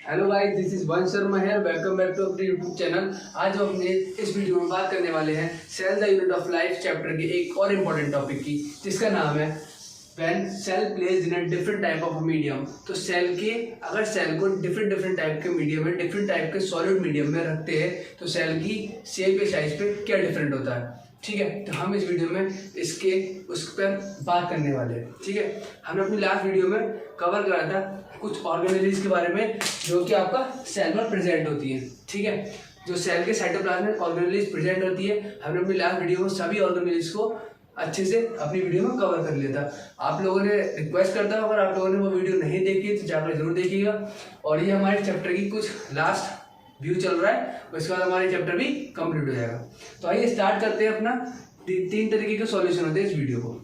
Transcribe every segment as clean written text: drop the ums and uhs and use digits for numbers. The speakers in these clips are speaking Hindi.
Hello guys, this is Vansh Sharma here. Welcome back to अपने यूट्यूब चैनल। आज हम अपने इस वीडियो में बात करने वाले हैं cell the unit of life chapter के एक और इम्पोर्टेंट टॉपिक की, जिसका नाम है when cell place in a different type of medium. तो अगर सेल को डिफरेंट टाइप के मीडियम में, डिफरेंट टाइप के सॉलिड मीडियम में रखते हैं तो सेल की शेप या साइज पे क्या डिफरेंट होता है। ठीक है, तो हम इस वीडियो में उस पर बात करने वाले हैं। ठीक है, हमने अपनी लास्ट वीडियो में कवर करा था कुछ ऑर्गेनेलिज के बारे में जो कि आपका सेल पर प्रेजेंट होती है। ठीक है, जो सेल के साइटोप्लाज्म में ऑर्गेनेलिज प्रेजेंट होती है, हमने अपनी लास्ट वीडियो में सभी ऑर्गेनेलिज को अच्छे से अपनी वीडियो में कवर कर लिया था। आप लोगों ने रिक्वेस्ट करता है, अगर आप लोगों ने वो वीडियो नहीं देखी तो जाकर जरूर देखिएगा। और ये हमारे चैप्टर की कुछ लास्ट व्यू चल रहा है, उसके बाद हमारे चैप्टर भी कंप्लीट हो जाएगा। तो आइए स्टार्ट करते हैं अपना। तीन तरीके के सॉल्यूशन होते हैं इस वीडियो को।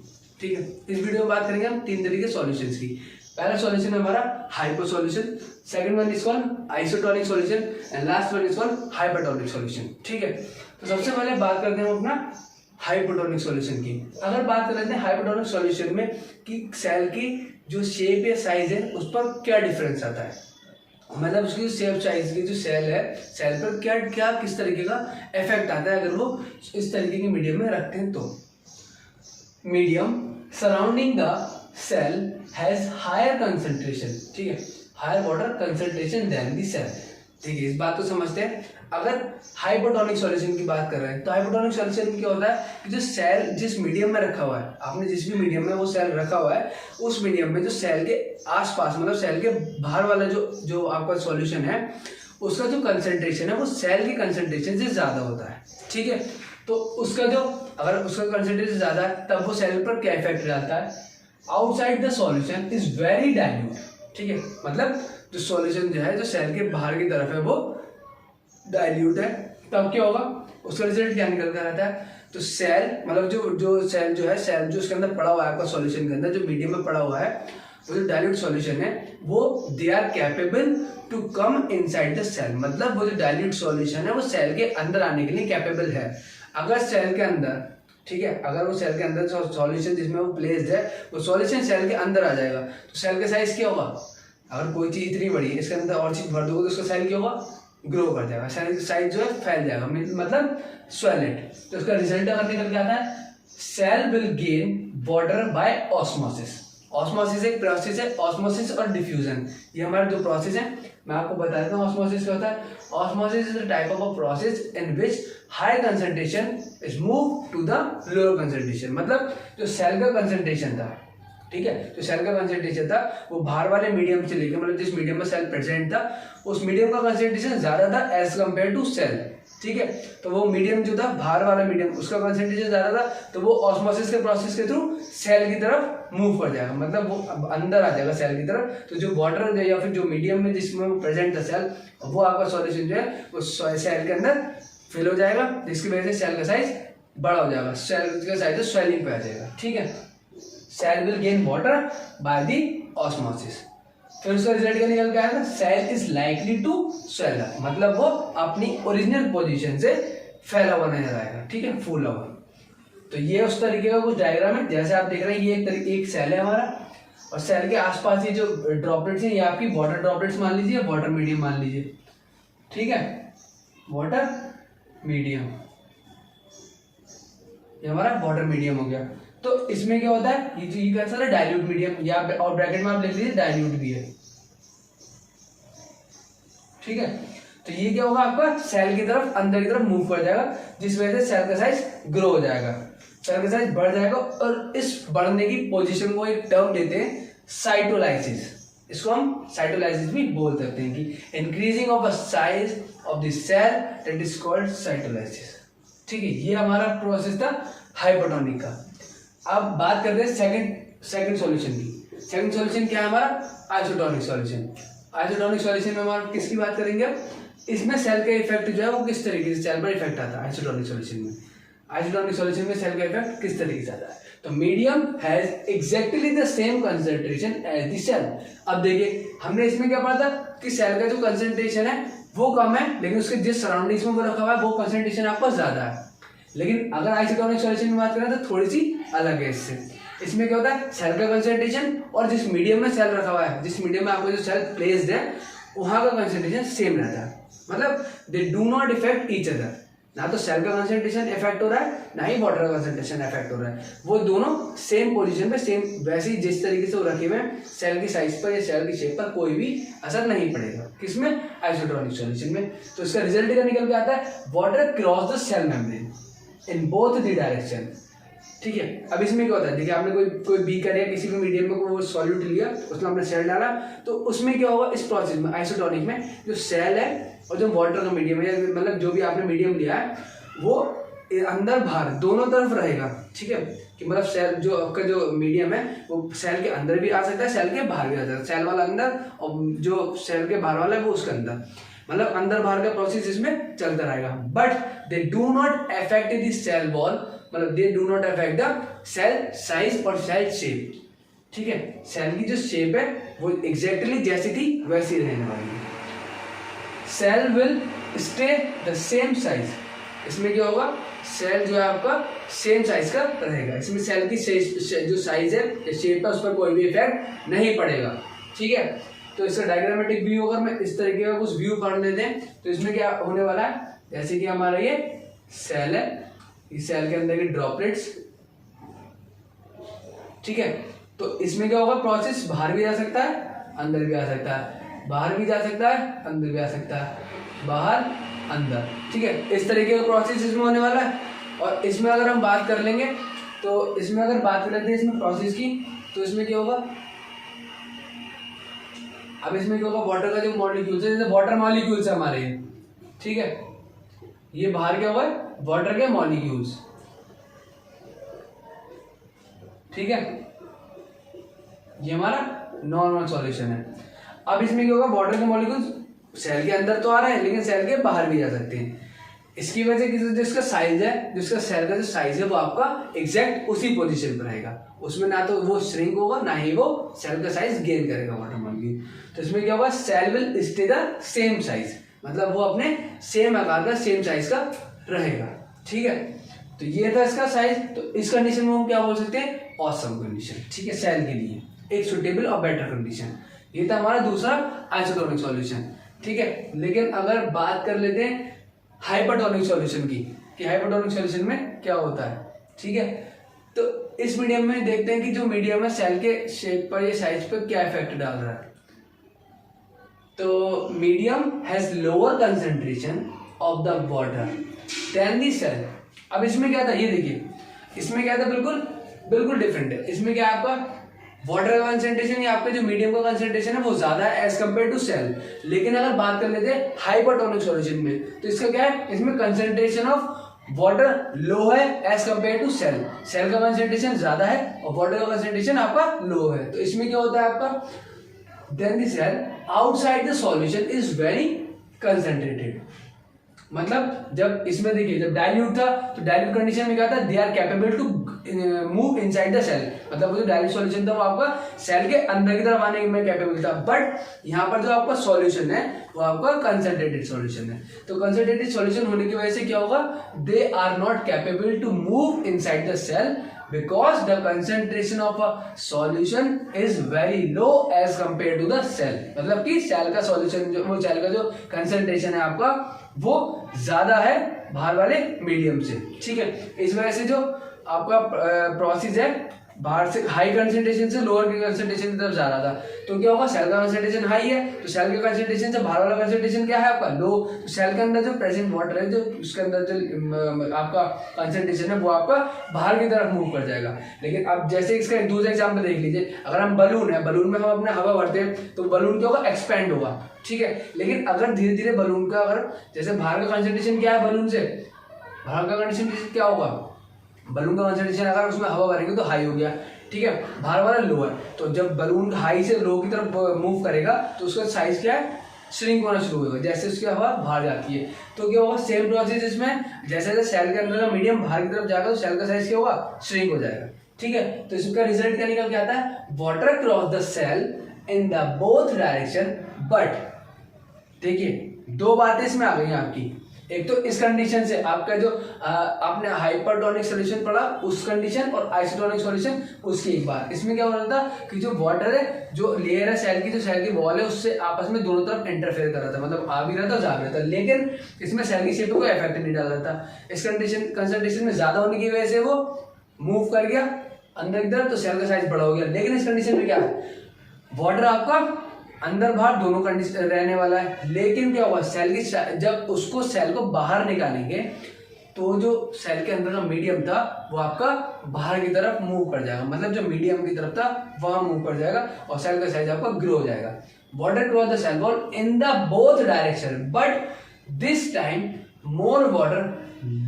ठीक है, इस वीडियो में बात करेंगे हम तीन तरीके के सॉल्यूशंस की। पहला सॉल्यूशन है हमारा hypo solution, second one is called isotonic solution and last one is called hypertonic solution. ठीक है, तो सबसे पहले बात करते हैं हम अपना हाइपोटोनिक सॉल्यूशन की। अगर बात कर लेते हैं हाइपोटोनिक सॉल्यूशन में कि सेल की जो शेप या साइज है उस पर क्या डिफरेंस आता है, मतलब उसकी शेप साइज की जो सेल है, सेल पर क्या किस तरीके का इफेक्ट आता है अगर वो इस तरीके के मीडियम में रखते हैं। तो medium surrounding the cell has higher concentration, ठीक है, higher water concentration then the cell. ठीक है, इस बात को समझते हैं। अगर हाइपोटोनिक सॉल्यूशन की बात कर रहे हैं तो हाइपोटोनिक सॉल्यूशन में क्या होता है कि जो सेल जिस मीडियम में रखा हुआ है, आपने जिस भी मीडियम में वो सेल रखा हुआ है, उस मीडियम में जो सेल के आसपास, मतलब सेल के बाहर वाला जो आपका सॉल्यूशन है, उसका जो कंसंट्रेशन है वो सेल की कंसंट्रेशन से ज्यादा होता है। ठीक है, तो अगर उसका कंसंट्रेशन ज्यादा है तब वो सेल पर क्या इफेक्ट डालता है। Outside the solution is very dilute. ठीक है, मतलब जो सॉल्यूशन जो है जो सेल के बाहर की तरफ है वो डाइल्यूट है, तब क्या होगा, उसका रिजल्ट क्या निकल कर आता है। तो सेल मतलब जो सेल जो है, सेल जो उसके अंदर पड़ा हुआ है आपका सॉल्यूशन के अंदर, जो मीडियम में पड़ा हुआ है, वो जो डाइल्यूट सॉल्यूशन है वो they are capable to come inside the cell. मतलब वो जो डाइल्यूट सॉल्यूशन है वो सेल के अंदर आने के लिए कैपेबल है। अगर सेल के अंदर, ठीक है, अगर वो सेल के अंदर जो सॉल्यूशन जिसमें वो प्लेस्ड है वो सॉल्यूशन सेल के अंदर आ जाएगा तो सेल का साइज क्या होगा। अगर कोई चीज इतनी बड़ी है, इसके अंदर और चीज भर दोगे तो उसका साइज क्या होगा, ग्रो कर जाएगा, सेल साइज जो है फैल जाएगा, मतलब स्वेलेट। तो उसका रिजल्ट अगर निकल के आता है, cell will gain water by osmosis. Osmosis एक प्रोसेस है, ऑस्मोसिस और डिफ्यूजन, ये हमारा जो प्रोसेस है मैं आपको बता देता हूँ। ऑस्मोसिस क्या होता है। Osmosis is a type of a process in which high concentration is move to the lower concentration. मतलब जो सेल का कंसंट्रेशन था, ठीक है, जो सेल का कंसंट्रेशन था वो बाहर वाले मीडियम से लेकर, मतलब जिस मीडियम में सेल प्रेजेंट था उस मीडियम का कंसंट्रेशन ज्यादा था एज कम्पेयर टू सेल। ठीक है, तो वो मीडियम जो था बाहर वाला मीडियम, उसका कंसंट्रेशन ज्यादा था, तो वो ऑस्मोसिस के प्रोसेस के थ्रू सेल की तरफ मूव कर जाएगा, मतलब वो अंदर आ जाएगा सेल की तरफ। तो जो वाटर या फिर जो मीडियम में जिसमें प्रेजेंट था सेल, वो आपका सॉल्यूशन जो है वो सेल के अंदर फिल हो जाएगा, जिसकी वजह से सेल का साइज बड़ा हो जाएगा, सेल का साइज स्वेलिंग पे आ जाएगा। ठीक है, cell will gain water by the osmosis. फिर उसका रिजल्ट क्या निकल के आएगा, cell is likely to swell up, मतलब वो अपनी ओरिजिनल पोजीशन से फैला हुआ नजर आएगा। ठीक है, फूला हुआ। तो ये उस तरीके का कुछ डायग्राम है, जैसे आप देख रहे हैं ये एक सेल है हमारा, और सेल के आसपास ये जो ड्रॉपलेट्स हैं ये आपकी वाटर ड्रॉपलेट्स मान लीजिए, वाटर मीडियम मान लीजिए। ठीक है, वाटर मीडियम, ये हमारा वाटर मीडियम हो गया। तो इसमें क्या होता है, ये कैसा है, डाइल्यूट मीडियम, या और ब्रैकेट में आप लिख लीजिए डाइल्यूट भी है। ठीक है, तो ये क्या होगा, आपका सेल की तरफ अंदर की तरफ मूव कर जाएगा, जिस वजह से सेल का साइज ग्रो हो जाएगा, सेल का साइज बढ़ जाएगा। और इस बढ़ने की पोजीशन को एक टर्म देते हैं साइटोलाइसिस। इसको हम साइटोलाइसिस भी बोल सकते हैं कि increasing of the size of the cell, that is called cytolysis. ठीक है, ये हमारा प्रोसेस था हाइपोटोनिक का। अब बात करते हैं सेकंड सॉल्यूशन की। सेकंड सॉल्यूशन क्या है हमारा, आइसोटोनिक सॉल्यूशन। आइसोटोनिक सॉल्यूशन में हम किसकी बात करेंगे, इसमें सेल का इफेक्ट जो है वो किस तरीके से सेल पर इफेक्ट आता है। आइसोटोनिक सॉल्यूशन में सेल का इफेक्ट किस तरीके से आता है, तो medium has exactly the same concentration as the cell. अब देखिए हमने इसमें क्या पढ़ा था कि सेल का जो कंसंट्रेशन है वो कम है, लेकिन उसके जिस सराउंडिंग्स में वो रखा हुआ है वो कंसंट्रेशन आपका ज्यादा है। लेकिन अगर आइसोटोनिक सॉल्यूशन की बात करें तो थोड़ी सी अलग है इससे। इसमें क्या होता है, सेल का कंसंट्रेशन और जिस मीडियम में सेल रखा हुआ है, जिस मीडियम में आपको जो सेल प्लेस्ड है वहाँ का कंसंट्रेशन सेम रहता है, मतलब they do not effect each other. ना तो सेल का कंसंट्रेशन इफेक्ट हो रहा है, ना ही वाटर का कंसंट्रेशन इफेक्ट हो रहा है, वो दोनों सेम पोजीशन पे सेम वैसे ही जिस तरीके से वो रखे हुए हैं, सेल की साइज पर या सेल की शेप पर कोई भी असर नहीं पड़ेगा। किसमें? आइसोटोनिक सॉल्यूशन में। तो इसका रिजल्ट क्या निकल के आता है? Water cross the cell membrane in both the direction. ठीक है, अब इसमें क्या होता है, देखिए आपने कोई बीकर या किसी भी मीडियम में कोई सॉल्यूट लिया, उसमें आपने सेल डाला, तो उसमें क्या होगा, इस प्रोसेस में आइसोटोनिक में जो सेल है और जो वाटर का मीडियम है, मतलब जो भी आपने मीडियम लिया है, वो अंदर बाहर दोनों तरफ रहेगा। ठीक है, कि मतलब सेल जो आपका जो मीडियम है वो सेल के अंदर भी आ सकता है, सेल के बाहर भी आ सकता है, सेल वाला अंदर और जो सेल के बाहर वाला है वो उसके अंदर, मतलब अंदर बाहर का प्रोसेस इसमें चलता रहेगा। But they do not affect the cell wall, मतलब they do not affect the cell size और सेल शेप। ठीक है, सेल की जो शेप है वो एग्जैक्टली जैसी थी वैसी रहने वाली है। Cell will stay the same size. इसमें क्या होगा, सेल जो है आपका सेम साइज का रहेगा, इसमें सेल की जो साइज है शेप है उस पर कोई भी इफेक्ट नहीं पड़ेगा। ठीक है, तो इसका डायग्रामेटिक व्यू अगर मैं इस तरीके का कुछ व्यू कर लेते हैं तो इसमें क्या होने वाला है, जैसे कि हमारा ये सेल है, इस सेल के अंदर के ड्रॉपलेट्स। ठीक है, तो इसमें क्या होगा, प्रोसेस बाहर भी जा सकता है, अंदर भी आ सकता है, बाहर भी जा सकता है, अंदर भी आ सकता है, बाहर अंदर। ठीक है, इस तरीके का प्रोसेस इसमें होने वाला है। और इसमें अगर हम बात कर लेंगे तो इसमें अगर बात कर लेते हैं इसमें प्रोसेस की, तो इसमें क्या होगा, अब इसमें क्या होगा, वाटर का जो मॉलिक्यूल्स है, जैसे वाटर मॉलिक्यूल्स है हमारे, ठीक है, ये बाहर क्या हुआ, वाटर के मॉलिक्यूल्स। ठीक है, ये हमारा नॉर्मल सॉल्यूशन है। अब इसमें क्या होगा, वाटर के मॉलिक्यूल्स सेल के अंदर तो आ रहे हैं लेकिन सेल के बाहर भी जा सकते हैं। इसकी वजह से जिसका साइज है, जिसका सेल का जो साइज है वो आपका एग्जैक्ट उसी पोजीशन पर रहेगा, उसमें ना तो वो श्रिंक होगा ना ही वो सेल का साइज गेन करेगा वाटर मॉलिक्यूल। तो इसमें क्या होगा, cell will stay the same size, मतलब वो अपने सेम आकार का सेम साइज का रहेगा। ठीक है, तो ये था इसका साइज। तो इस कंडीशन में हम क्या बोल सकते हैं, ऑसम कंडीशन। ठीक है, सेल के लिए एक सुटेबल और बेटर कंडीशन। ये था हमारा दूसरा आइसोटोनिक सॉल्यूशन। ठीक है, लेकिन अगर बात कर लेते हैं हाइपरटोनिक सॉल्यूशन की, कि हाइपरटोनिक सॉल्यूशन में क्या होता है। ठीक है, तो इस मीडियम में देखते हैं कि जो मीडियम है सेल के शेप पर या साइज पर क्या इफेक्ट डाल रहा है। तो medium has lower concentration of the water then the cell. अब इसमें क्या था, ये देखिए, इसमें क्या था, बिल्कुल डिफरेंट है। इसमें क्या है, आपका वाटर का कंसेंट्रेशन या आपका जो मीडियम का कंसेंट्रेशन है वो ज्यादा है एज कम्पेयर टू सेल। लेकिन अगर बात कर लेते हैं हाइपरटोनिक सॉल्यूशन में, तो इसका क्या है, इसमें कंसेंट्रेशन ऑफ वाटर लो है as compare to cell. Cell का कंसेंट्रेशन ज्यादा है और वाटर का कंसेंट्रेशन आपका लो है। तो इसमें क्या होता है आपका, then the cell outside the solution is very concentrated. मतलब जब इसमें देखिए, जब डाइल्यूट था तो डाइल्यूट कंडीशन में क्या था, they are capable to move inside the cell, मतलब वो जो डाइल्यूट सॉल्यूशन था वो आपका सेल के अंदर की तरफ आने में कैपेबल था। बट यहाँ पर जो आपका सॉल्यूशन है वो आपका कंसंट्रेटेड सॉल्यूशन है। तो कंसंट्रेटेड सॉल्यूशन होने की वजह से क्या होगा, they are not capable to move inside the cell because the concentration of a solution is very low as compared to the cell। मतलब कि सेल का सॉल्यूशन जो वो सेल का जो कंसंट्रेशन है आपका वो ज्यादा है बाहर वाले मीडियम से। ठीक है, इस वजह से जो आपका प्रोसेस है बाहर से हाई कंसंट्रेशन से लोअर की कंसंट्रेशन की तरफ जा रहा था। तो क्या होगा, सेल का कंसंट्रेशन हाई है तो सेल के कंसंट्रेशन से बाहर वाला कंसंट्रेशन क्या है आपका, लो। तो सेल के अंदर जो प्रेजेंट वाटर है, जो उसके अंदर जो आपका कंसंट्रेशन है वो आपका बाहर की तरफ मूव कर जाएगा। लेकिन अब जैसे इसका एक दूसरा एग्जाम्पल देख लीजिए, अगर हम बलून है, बलून में हम अपने हवा भरते हैं तो बलून क्या होगा, एक्सपेंड होगा। ठीक है, लेकिन अगर धीरे धीरे बलून का अगर जैसे बाहर का कंसंट्रेशन क्या है, बलून से बाहर का कंसंट्रेशन क्या होगा, बलून का कंसंट्रेशन अगर उसमें हवा भरेंगे तो हाई हो गया। ठीक है, बाहर वाला लो है, तो जब बलून हाई से लो की तरफ मूव करेगा तो उसका साइज क्या है, श्रिंक होना शुरू होगा जैसे उसकी हवा बाहर जाती है। तो क्या होगा, सेम प्रोसेस इसमें, जैसे जैसे सेल के अंदर का मीडियम बाहर की तरफ जाएगा तो सेल का साइज क्या होगा, श्रिंक हो जाएगा। ठीक है, तो इसका रिजल्ट क्या निकल के आता है, water cross the cell in the both direction. But देखिए, दो बातें इसमें आ गई आपकी, एक तो इस कंडीशन से आपका जो आपने हाइपरटोनिक सॉल्यूशन पढ़ा उस कंडीशन और आइसोटोनिक सॉल्यूशन उसकी एक बार। इसमें क्या हो रहा था कि जो वाटर है, जो लेयर है सेल की, जो सेल की वॉल है, उससे आपस में दोनों तरफ इंटरफेयर कर रहा था, मतलब आ भी रहा था जा भी रहा था, लेकिन इसमें सेल की शेप को इफेक्ट नहीं डाल रहा था। इस कंडीशन कंसंट्रेशन में ज्यादा होने की वजह से वो मूव कर गया अंदर की तरफ, तो सेल का साइज बड़ा हो गया। लेकिन इस कंडीशन में क्या है, वाटर आपका अंदर बाहर दोनों कंडीशन रहने वाला है। लेकिन क्या हुआ, सेल की जब उसको सेल को बाहर निकालेंगे तो जो सेल के अंदर का मीडियम था वो आपका बाहर की तरफ मूव कर जाएगा, मतलब जो मीडियम की तरफ था वहां मूव कर जाएगा और सेल का साइज आपका ग्रो हो जाएगा। Water cross the cell wall in the both direction, but this time more water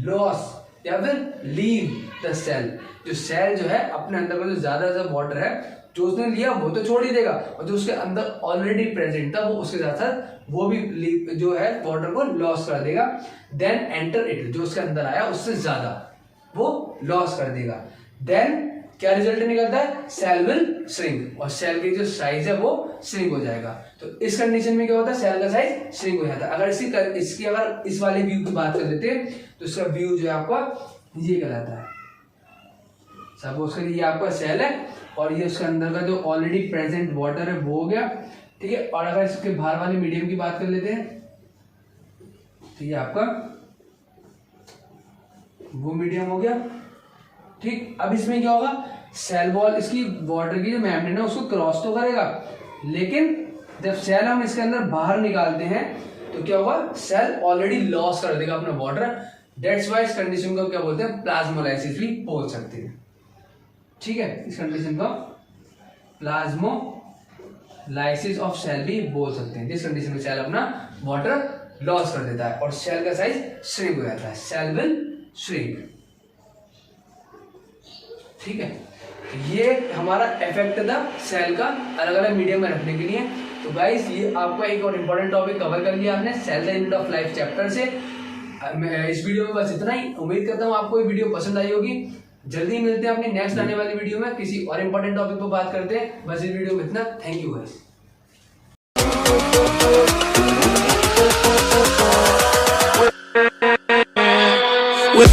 loss या फिर लीव द सेल। जो सेल जो है अपने अंदर का जो ज्यादा वाटर है जो उसने लिया वो तो छोड़ ही देगा, और जो उसके अंदर ऑलरेडी प्रेजेंट था वो उसके साथ साथ वो भी जो है वाटर को लॉस कर देगा। देन एंटर इट, जो उसके अंदर आया उससे ज्यादा वो लॉस कर देगा। देन क्या रिजल्ट निकलता है, सेल विल श्रिंक, और सेल की जो साइज है वो श्रिंक हो जाएगा। तो इस कंडीशन में क्या होता है, सेल का साइज श्रिंक हो जाता है। अगर इसकी अगर इस वाले व्यू की बात कर लेते हैं तो इसका व्यू जो है आपका ये कहलाता है। सपोज करिए ये आपका सेल है और ये उसके अंदर का जो ऑलरेडी प्रेजेंट वाटर है वो हो गया, ठीक है। और अगर इसके बाहर वाले मीडियम की बात कर लेते हैं तो ये आपका वो मीडियम हो गया, ठीक। अब इसमें क्या होगा, सेल वॉल इसकी वाटर की जो मेम्ब्रेन है उसको क्रॉस तो करेगा, लेकिन जब सेल हम इसके अंदर बाहर निकालते हैं तो क्या होगा, सेल ऑलरेडी लॉस कर देगा अपना वाटर। दैट्स व्हाई इस कंडीशन को क्या बोलते हैं, प्लाज्मोलाइसिस भी बोल सकते हैं, ठीक है। इस कंडीशन को प्लाज्मोलाइसिस ऑफ सेल भी बोल सकते हैं, जिस कंडीशन में सेल अपना वाटर लॉस कर देता है और सेल का साइज श्रिंक हो जाता है, सेल विल श्रिंक, ठीक है। ये हमारा इफेक्ट था सेल का अलग अलग मीडियम में रखने के लिए। तो गाइस ये आपका एक और इम्पोर्टेंट टॉपिक कवर कर लिया आपने cell the unit of life chapter से। इस वीडियो में बस इतना ही। उम्मीद करता हूँ आपको ये वीडियो पसंद आई होगी। जल्दी मिलते हैं अपनी नेक्स्ट आने वाली वीडियो में, किसी और इम्पोर्टेंट टॉपिक पर बात करते हैं। बस इस वीडियो में इतना। Thank you guys. With